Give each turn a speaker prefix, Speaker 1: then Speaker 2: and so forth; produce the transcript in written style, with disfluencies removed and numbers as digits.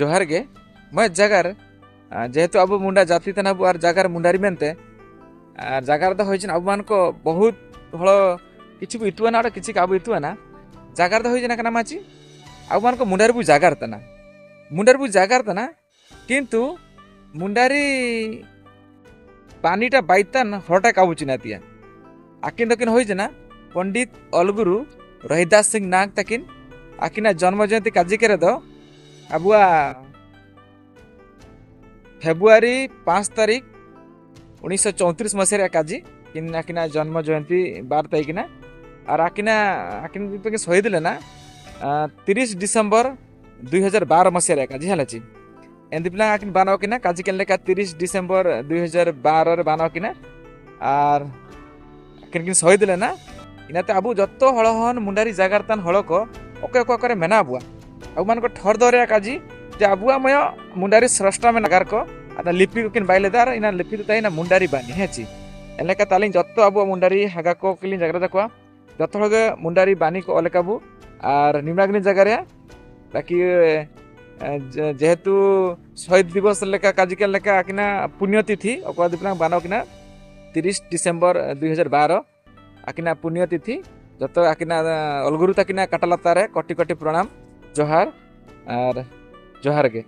Speaker 1: जोहार गे मैं जगार जेहेतु अब मुंडा जाति तना और जगार मुंडारी मेनते और जगार तो होइछन अब मान को बहुत हलो किछि भी इतुआ ना किछि काबु इतुआ ना जगार तो होइछन कना माची अब मान को मुंडारी बु जगार तना किंतु मुंडारी पानीटा बाइतान हटा काबुची नातिया आकिन तकिन होइछना पंडित अलगुरु रहीदास सिंह नाग तकिन आकिना जन्म जयंती काजी करे दो अबुआ फेब्रुआरी 5 तारीख 1934 मसीह काजी किन आकिना जन्म जयंती 12 तारीख ना और आकिना आकिन पे शहीद लेना 30 डिसेंबर 2012 मसीह काजी हलाची एंदी पिला आकिन बानाव किना काजी केन लेका 30 डिसेंबर 2012 रे बानाव किना और आकिन किन शहीद लेना इनाते अबु जत्तो हळहन मुंडारी जागारतान हळको ओके करे मेना अबुआ अब मान को ठर दरे काजी जे अबुआ मय मुंडारी स्रष्टा में नगर को आता लिपि किन बाइलेदार इना लिपि तो ताइना मुंडारी बानी हेची एलेका तालिन जत्तो अबुआ मुंडारी हागा को किलिन जागरा दको जत्तो हगे मुंडारी बानी को ओलेकाबु और निम्नाग्नि जगह रे बाकी जेहेतु शहीद दिवस लेका काजी के लेका आकिना पुण्यतिथि ओको दिपना बानो किना 30 डिसेंबर 2012 आकिना पुण्यतिथि जत आकिना अलगुरु तकिना काटलतारे कोटि कोटि प्रणाम जोहार और जोहार गे।